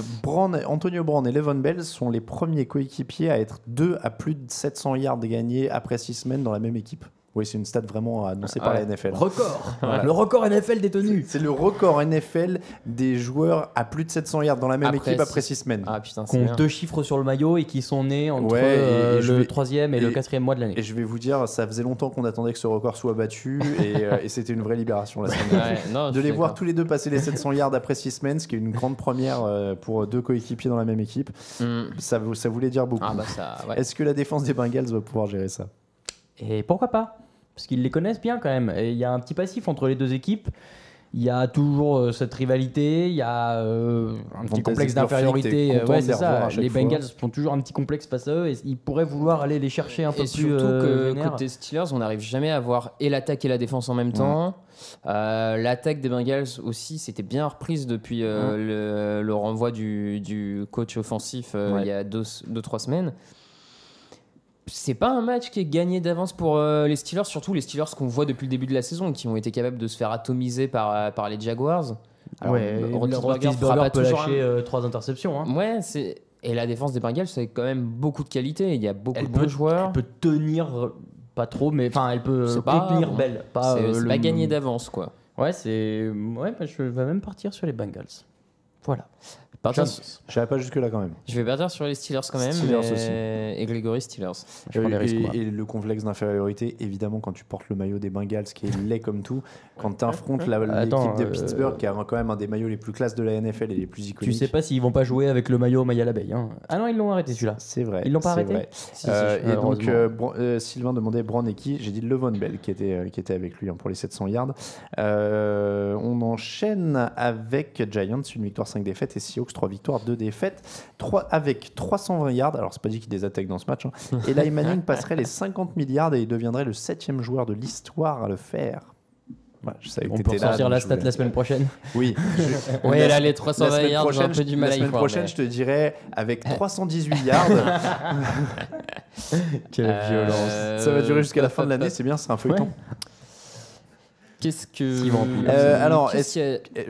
Antonio Brown et Le'Veon Bell sont les premiers coéquipiers à être 2 à plus de 700 yards gagnés après 6 semaines dans la même équipe. Oui, c'est une stat vraiment annoncée par la NFL. Record. Le record NFL détenu. C'est le record NFL des joueurs à plus de 700 yards dans la même Après équipe après six- 6 semaines. Ah putain, Qui c'est ont bien. 2 chiffres sur le maillot et qui sont nés entre Ouais, et je le vais- 3e et le 4e mois de l'année. Et je vais vous dire, ça faisait longtemps qu'on attendait que ce record soit battu et c'était une vraie libération la semaine dernière. Ouais, non, je De suis les voir d'accord. tous les deux passer les 700 yards après 6 semaines, ce qui est une grande première pour 2 coéquipiers dans la même équipe, ça voulait dire beaucoup. Ah bah ça, ouais. Est-ce que la défense des Bengals va pouvoir gérer ça? Et pourquoi pas? parce qu'ils les connaissent bien quand même. Et il y a un petit passif entre les deux équipes. Il y a toujours cette rivalité, il y a un petit complexe d'infériorité. Ouais, c'est ça. Les Bengals font toujours un petit complexe face à eux et ils pourraient vouloir aller les chercher un peu plus. Et surtout que côté Steelers, on n'arrive jamais à avoir et l'attaque et la défense en même temps. L'attaque des Bengals aussi, c'était bien reprise depuis le renvoi du coach offensif il y a 2-3 semaines. C'est pas un match qui est gagné d'avance pour les Steelers, surtout les Steelers qu'on voit depuis le début de la saison, qui ont été capables de se faire atomiser par les Jaguars. Alors, Roethlisberger peut lâcher 3 interceptions. Hein. Ouais, et la défense des Bengals, c'est quand même beaucoup de qualité. Il y a beaucoup de bons joueurs. Elle peut tenir pas trop, mais enfin, elle peut tenir belle. C'est pas gagné d'avance, quoi. Ouais, je vais même partir sur les Bengals. Voilà. Je n'irai pas jusque-là quand même. Je vais partir sur les Steelers quand même. Steelers aussi. Et Grégory Steelers. Et le complexe d'infériorité, évidemment, quand tu portes le maillot des Bengals qui est laid comme tout, quand tu affrontes l'équipe de Pittsburgh qui a quand même un des maillots les plus classes de la NFL et les plus iconiques. Tu sais pas s'ils vont pas jouer avec le maillot Maya l'abeille. Hein. Ah non, ils l'ont arrêté celui-là. C'est vrai. Ils l'ont pas arrêté. Et donc Sylvain demandait Brown et qui. J'ai dit Levon Bell qui était avec lui pour les 700 yards. On enchaîne avec Giants, une victoire 5 défaites et Seahawks 3 victoires 2 défaites, avec 320 yards. Alors c'est pas dit qu'il des attaques dans ce match. Et Eli Manning passerait les 50 milliards et il deviendrait le 7e joueur de l'histoire à le faire. Ouais, je savais que on peut sortir la stat la semaine prochaine. Oui. Ouais, là les 320 yards, j'ai un peu du mal à y croire. La semaine prochaine, je te dirais avec 318 yards. Quelle violence. Ça va durer jusqu'à la fin de l'année, c'est bien, c'est un feuilleton. Qu'est-ce que. Alors,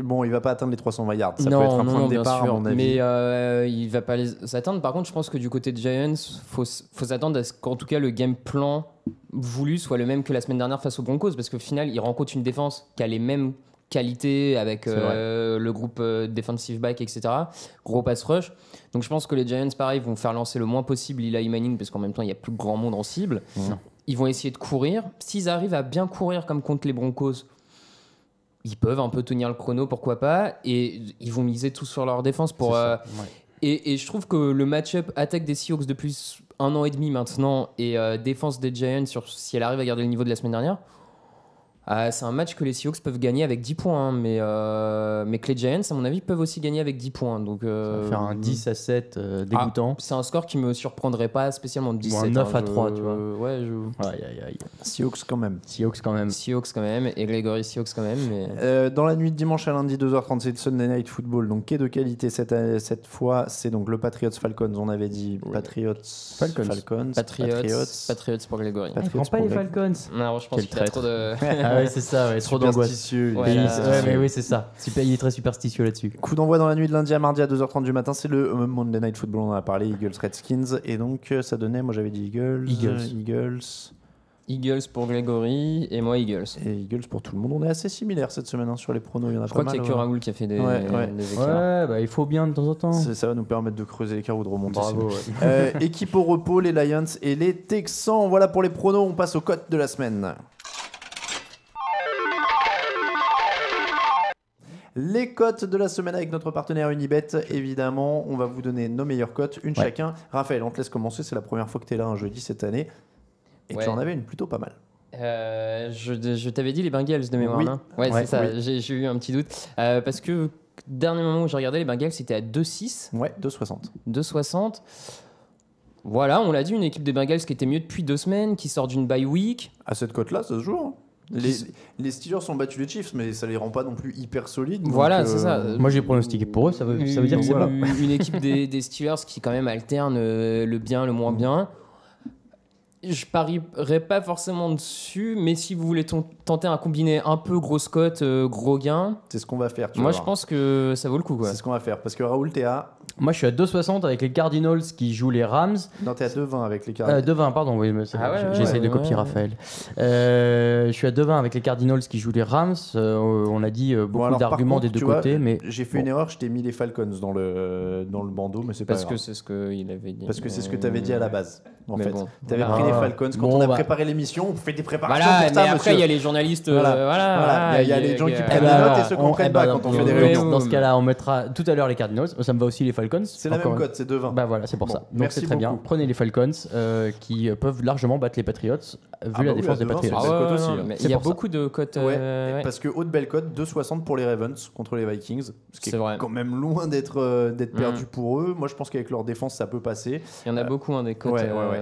bon, il va pas atteindre les 320 yards. Ça peut être un point de départ, à mon avis. Mais il va pas les atteindre. Par contre, je pense que du côté de Giants, faut s'attendre à ce qu'en tout cas le game plan voulu soit le même que la semaine dernière face aux Broncos, parce qu'au final, il rencontre une défense qui a les mêmes qualités avec le groupe defensive back, etc. Gros pass rush. Donc je pense que les Giants, pareil, vont faire lancer le moins possible Eli Manning, parce qu'en même temps, il y a plus grand monde en cible. Non. Ils vont essayer de courir. S'ils arrivent à bien courir comme contre les Broncos, ils peuvent un peu tenir le chrono, pourquoi pas. Et ils vont miser tout sur leur défense. Et je trouve que le match-up attaque des Seahawks depuis 1 an et demi maintenant et défense des Giants, si elle arrive à garder le niveau de la semaine dernière, c'est un match que les Seahawks peuvent gagner avec 10 points. Hein, mais que les Giants, à mon avis, peuvent aussi gagner avec 10 points. Donc, ça va faire un 10-7 dégoûtant. C'est un score qui me surprendrait pas spécialement de 17. Ou un 9-3, tu vois. Ouais, Seahawks quand même. Seahawks quand même. Et Grégory Seahawks quand même. Mais... dans la nuit de dimanche à lundi, 2h30, c'est le Sunday Night Football. Donc, qui est de qualité cette fois? C'est donc le Patriots-Falcons. On avait dit Patriots-Falcons. Patriots pour Grégory. Ils prend pas les Falcons. Non, je pense qu'il y a trop de... Ah ouais, c'est ça, trop d'angoisse. Mais oui, c'est ça. Il est très superstitieux là-dessus. Coup d'envoi dans la nuit de lundi à mardi à 2h30 du matin, c'est le Monday Night Football, on en a parlé, Eagles-Redskins. Et donc ça donnait, moi j'avais dit Eagles pour Grégory et moi Eagles. Et Eagles pour tout le monde. On est assez similaires cette semaine sur les pronos. Il y en a je crois qu'il y a que Raoul qui a fait des écarts. Ouais, il faut bien de temps en temps. Ça va nous permettre de creuser l'écart ou de remonter. Bravo. Équipe au repos, les Lions et les Texans. Voilà pour les pronos. On passe aux cotes de la semaine. Les cotes de la semaine avec notre partenaire Unibet, évidemment, on va vous donner nos meilleures cotes, chacun. Raphaël, on te laisse commencer, c'est la première fois que tu es là un jeudi cette année et que tu en avais une plutôt pas mal. Je t'avais dit les Bengals de mémoire, non ? C'est ça, j'ai eu un petit doute. Parce que dernier moment où j'ai regardé, les Bengals c'était à 2,6. Ouais, 2,60. 2,60. Voilà, on l'a dit, une équipe des Bengals qui était mieux depuis 2 semaines, qui sort d'une bye week. À cette cote-là, ça se joue, hein. Les Steelers ont battu les Chiefs, mais ça les rend pas non plus hyper solides. Voilà, c'est ça. Moi j'ai pronostiqué pour eux, ça veut dire que c'est pas. Une équipe des Steelers qui quand même alterne le bien, le moins bien. Je parierais pas forcément dessus, mais si vous voulez tenter un combiné un peu grosse cote, gros gain, c'est ce qu'on va faire. Moi je pense que ça vaut le coup, quoi. C'est ce qu'on va faire, parce que Raoul, t'es à... Moi je suis à 2,60 avec les Cardinals qui jouent les Rams. Non, t'es à 2,20 avec les Cardinals. 2,20, pardon, oui, j'essaie de copier Raphaël. Je suis à 2,20 avec les Cardinals qui jouent les Rams. On a dit beaucoup d'arguments des deux côtés, mais j'ai fait une erreur, je t'ai mis les Falcons dans le bandeau, mais c'est pas grave. Parce que c'est ce qu'il avait dit. Parce que c'est ce que t'avais dit à la base. En fait, t'avais pris les Falcons. Quand on a préparé l'émission, on fait des préparations pour ça, mais après il y a les journalistes. Il y a les gens qui prennent des notes et ceux qui comprennent pas quand on fait des réunions. Dans ce cas-là, on mettra tout à l'heure les Cardinals. Ça me va aussi les Falcons. Falcons. C'est la même cote, c'est 2-20. Bah voilà, c'est pour Bon, ça. Donc merci c'est très bien. beaucoup. Prenez les Falcons qui peuvent largement battre les Patriots vu la oui, défense à des 2-20, Patriots. c'est belle cote aussi, non, hein. mais C'est il y a pour ça. beaucoup de cotes. Ouais, parce que haute belle cote, 2,60 pour les Ravens contre les Vikings, ce qui C'est est vrai. quand même loin d'être perdu pour eux. Moi, je pense qu'avec leur défense, ça peut passer. Il y en a beaucoup des cotes.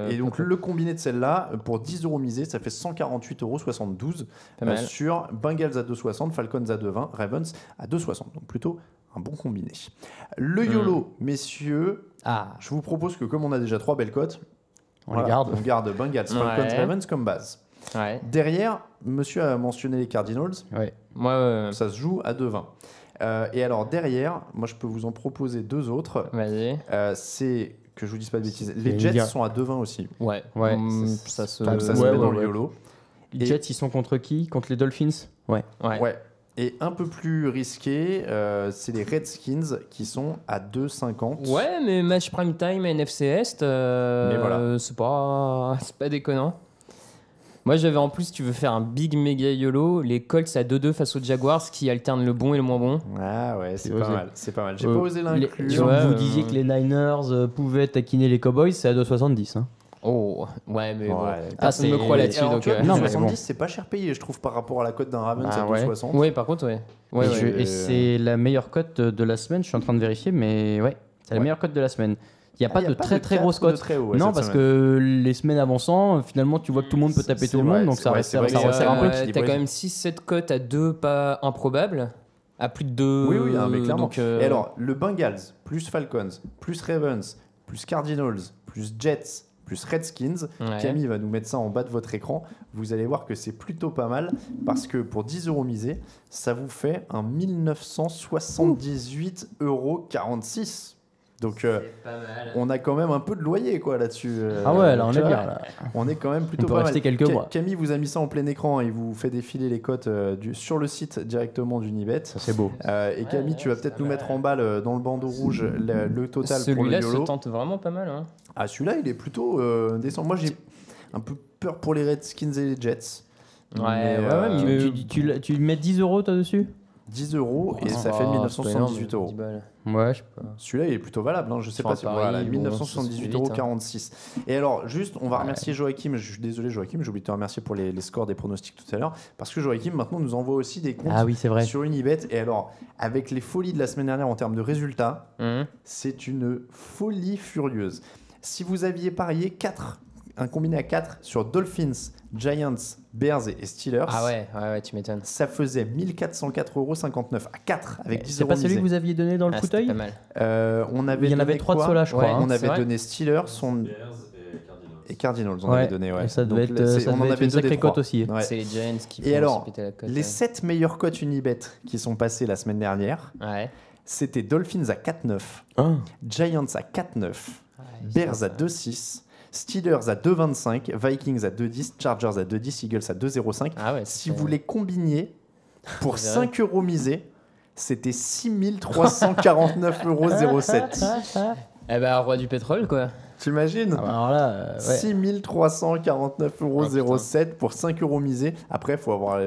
Et donc, le combiné de celle-là, pour 10 euros misés, ça fait 148,72 Pas mal. sur Bengals à 2,60, Falcons à 2,20, Ravens à 2,60. Donc, plutôt un bon combiné. Le YOLO, messieurs, je vous propose que comme on a déjà 3 belles cotes, On les garde. on garde Bengals, Falcons, Ouais. Ravens comme base. Ouais. Derrière, monsieur a mentionné les Cardinals. Ouais. Moi, Ça se joue à 2,20. Et alors derrière, moi je peux vous en proposer 2 autres. vas-y. C'est que je vous dise pas de bêtises. Il Les y a Jets une- sont à 2,20 aussi. Ouais. Ouais. Ça se. Ça se Ouais, met dans ouais, le ouais. YOLO. Les Jets, ils sont contre qui? Contre les Dolphins? Ouais. Ouais. Et un peu plus risqué, c'est les Redskins qui sont à 2,50. Ouais, mais match prime time NFC Est, Mais voilà. c'est pas déconnant. Moi, j'avais en plus, tu veux faire un big méga YOLO, les Colts à 2-2 face aux Jaguars qui alternent le bon et le moins bon. Ah ouais, c'est C'est pas osé. mal. C'est pas mal. J'ai pas osé l'inclure. Genre, Ouais, vous disiez que les Niners pouvaient taquiner les Cowboys, c'est à 2,70. Hein. Oh, ouais, mais bon. Ouais. Personne ne c'est- me croit là-dessus. Alors, Donc, tu vois, non, mais 2,70, bon. c'est pas cher payé, je trouve, par rapport à la cote d'un Ravens Ah à ouais. 2,60. Oui, par contre, ouais. Ouais, Et, ouais. et c'est la meilleure cote de la semaine, je suis en train de vérifier, mais ouais, c'est la Ouais. meilleure cote de la semaine. Il n'y a pas de très très quatre grosse ou de cote. très haut, ouais, Non, cette parce semaine. que les semaines avançant, finalement, tu vois que tout le monde peut taper C'est tout le vrai, monde, donc c'est ça vrai, reste c'est vrai ça que resserre un peu. c'est- T'as quand même 6-7 cotes à 2 pas improbables, à plus de 2. Oui, oui, hein, mais clairement. Donc, Et alors, le Bengals, plus Falcons, plus Ravens, plus Cardinals, plus Jets, plus Redskins, ouais. Camille va nous mettre ça en bas de votre écran. Vous allez voir que c'est plutôt pas mal parce que pour 10 euros misés, ça vous fait un 1978,46 €. Donc, Pas mal. on a quand même un peu de loyer quoi là-dessus. Ah ouais, là on tu est vois. bien. Là. On est quand même plutôt On peut pas rester mal. quelques mois. Camille vous a mis ça en plein écran. Il vous fait défiler les cotes sur le site directement d'Unibet. Ça c'est beau. Et Camille, tu vas peut-être nous mettre en balle dans le bandeau rouge le total pour le Celui-là se YOLO. tente vraiment pas mal. Hein. Ah, celui-là, il est plutôt décent. Moi, j'ai un peu peur pour les Redskins et les Jets. Ouais, Mais, mais- Tu mets 10 euros toi dessus? 10 euros et ça fait Oh, 1978 c'est pas euros. énorme, 10 balles. Ouais, je sais pas. Celui-là, il est plutôt valable. Hein. Je sais Sur pas un si pari, voilà, bon, 1978,46 €. Et alors, juste, on va remercier Joachim. Je suis désolé, Joachim, j'ai oublié de te remercier pour les scores des pronostics tout à l'heure. Parce que Joachim, maintenant, nous envoie aussi des comptes Ah oui, c'est vrai. sur Unibet. Et alors, avec les folies de la semaine dernière en termes de résultats, Hum. c'est une folie furieuse. Si vous aviez parié un combiné à 4 sur Dolphins, Giants, Bears et Steelers, Ah ouais, tu m'étonnes. ça faisait 1404,59 € à 4 avec 10 C'est euros pas celui misés. que vous aviez donné dans le Ah, c'était fauteuil? pas mal. On avait Il y en avait donné 3 de quoi ceux-là, je crois. Ouais, hein. On c'est avait vrai. donné Steelers et Cardinals. On Ouais. avait donné, ouais. Et ça Donc, devait être, c'est- ça on en devait être avait une deux des sacrée trois. cote aussi. Ouais. C'est les Giants qui Et font alors, aussi péter la cote. les 7 meilleures cotes Unibet qui sont passées la semaine dernière, Ouais. c'était Dolphins à 4,9, Ah. Giants à 4,9, Bears à 2,6, Steelers à 2,25, Vikings à 2,10, Chargers à 2,10, Eagles à 2,05. Ah ouais. Si vous les combiniez pour C'est 5 euros misés, c'était 6349,07 €. Eh ben, roi du pétrole, quoi. T'imagines Ah bah alors là, ouais. 6349,07 € pour 5 euros misés. Après, faut avoir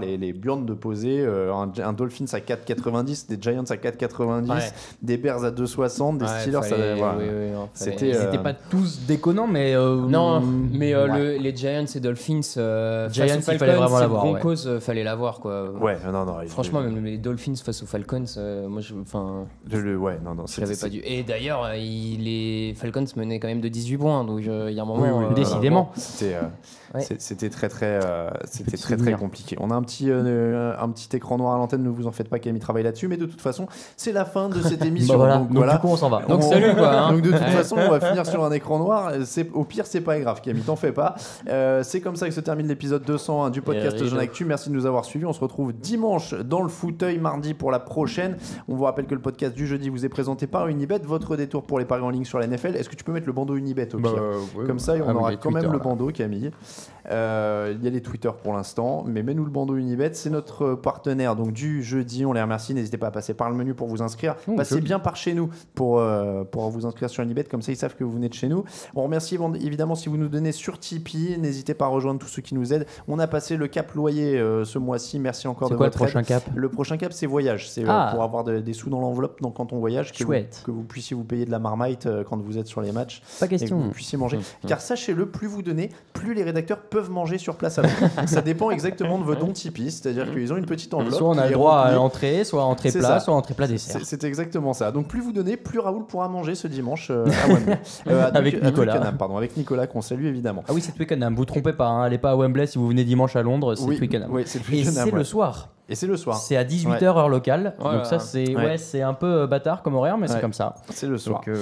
les burnes de poser. Un Dolphins à 4,90, des Giants à 4,90, Ouais. des Bears à 2,60, des Ouais, Steelers. fallait- Voilà. oui, non, fallait- C'était, Ils étaient pas tous déconnants, mais. Non, mais ouais. les Giants et Dolphins, face Giants, aux il Falcons, fallait vraiment et l'avoir, Broncos, fallait l'avoir, quoi. Ouais, non. Franchement, même les Dolphins face aux Falcons, moi, ouais, non, je l'avais pas dû. Et d'ailleurs, les Falcons menaient quand même de 18 points, donc il y a un moment. Oui, décidément. bon, c'était Ouais. c'était très Petit très souvenir. compliqué. On a un petit écran noir à l'antenne, ne vous en faites pas, Camille travaille là-dessus, mais de toute façon, c'est la fin de cette émission. Bah voilà. Donc, Donc, voilà. du coup, on s'en va. Donc, salut, quoi, hein. Donc de toute façon, on va finir sur un écran noir. Au pire, c'est pas grave, Camille, t'en fais pas. C'est comme ça que se termine l'épisode 201 du podcast Et Jeune Actu. Merci de nous avoir suivis. On se retrouve dimanche dans le fauteuil, mardi pour la prochaine. On vous rappelle que le podcast du jeudi vous est présenté par Unibet. Votre détour pour les paris en ligne sur la NFL. Est-ce que tu peux mettre avec le bandeau Unibet au pire. Ouais, Comme ça, on aura quand Twitter, même le là. bandeau, Camille. Il y a les Twitter pour l'instant, mais mets-nous le bandeau Unibet. C'est notre partenaire donc du jeudi. On les remercie. N'hésitez pas à passer par le menu pour vous inscrire. Passez joli. bien par chez nous pour vous inscrire sur Unibet. Comme ça, ils savent que vous venez de chez nous. On remercie évidemment si vous nous donnez sur Tipeee. N'hésitez pas à rejoindre tous ceux qui nous aident. On a passé le cap loyer ce mois-ci. Merci encore C'est de quoi le votre aide. prochain cap? Le prochain cap, c'est voyage. C'est Ah. pour avoir des sous dans l'enveloppe donc quand on voyage, Chouette. que vous puissiez vous payer de la marmite quand vous êtes sur les matchs. Pas Et que question. vous puissiez manger. Car sachez-le, plus vous donnez, plus les rédacteurs peuvent manger sur place à vous. Ça dépend exactement de vos dons Tipeee. C'est-à-dire qu'ils ont une petite enveloppe. Soit on a qui le est droit à remplie. l'entrée, soit entrée C'est plat, ça. soit entrée plat dessert. C'est exactement ça. Donc plus vous donnez, plus Raoul pourra manger ce dimanche à Wembley. Avec Nicolas. Twickenham, pardon, avec Nicolas qu'on salue évidemment. Ah oui, c'est Twickenham. Vous trompez pas, hein. Allez pas à Wembley si vous venez dimanche à Londres, c'est Oui, Twickenham. oui, c'est Et Twickenham, c'est ouais. le soir. Et c'est le soir. C'est à 18h Ouais. heure locale. Voilà. Donc ça c'est Ouais. c'est un peu bâtard comme horaire, mais Ouais. c'est comme ça. C'est le soir. Donc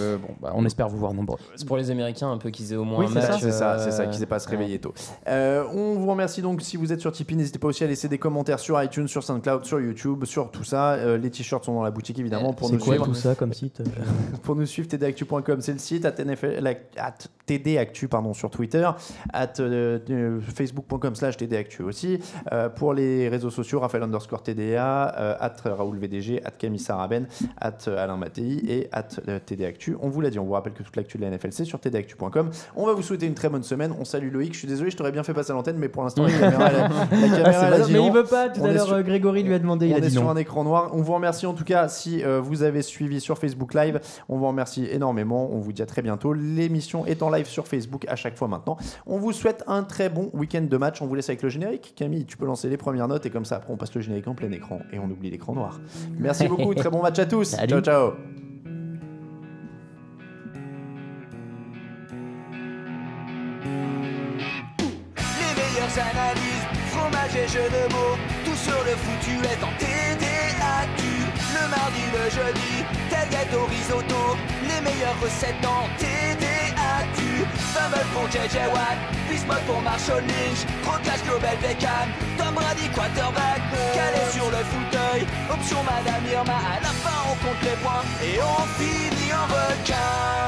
on espère vous voir nombreux. C'est pour les Américains un peu qu'ils aient au moins Oui, un c'est ça, match. c'est ça, qu'ils n'aient pas à se réveiller tôt. On vous remercie donc si vous êtes sur Tipeee, n'hésitez pas aussi à laisser des commentaires sur iTunes, sur SoundCloud, sur YouTube, sur tout ça. Les t-shirts sont dans la boutique évidemment pour C'est nous quoi suivre. tout ça comme site? Pour nous suivre, tdactu.com, c'est le site, @tdactu sur Twitter, facebook.com/tdactu aussi. Pour les réseaux sociaux, Raphaël_TDA, @RaoulVDG, @Camille Saraben, @Alain Mattei et @TDactu. On vous l'a dit, on vous rappelle que toute l'actu de la NFL, c'est sur tdactu.com. On va vous souhaiter une très bonne semaine. On salue Loïc. Je suis désolé, je t'aurais bien fait passer à l'antenne, mais pour l'instant, la caméra, la caméra, elle a dit mais non. il veut pas. Tout On à est l'heure, sur- Grégory lui a demandé. Il On a est dit sur non. un écran noir. On vous remercie en tout cas si vous avez suivi sur Facebook Live. On vous remercie énormément. On vous dit à très bientôt. L'émission est en live sur Facebook à chaque fois maintenant. On vous souhaite un très bon week-end de match. On vous laisse avec le générique. Camille, tu peux lancer les premières notes et comme ça après on passe le générique en plein écran et on oublie l'écran noir. Merci beaucoup. Très bon match à tous. Salut. Ciao ciao. Les meilleures analyses, fromage et jeux de mots, tout sur le foutu est en TDAQ. Le mardi, le jeudi, tel gâteau risotto, les meilleures recettes dans TDAQ. Fumble pour JJ Watt, Bismuth pour Marshall Lynch, Rocage Global Beckham, Tom Brady quarterback, calé sur le fauteuil, option Madame Irma, à la fin on compte les points et on finit en requin.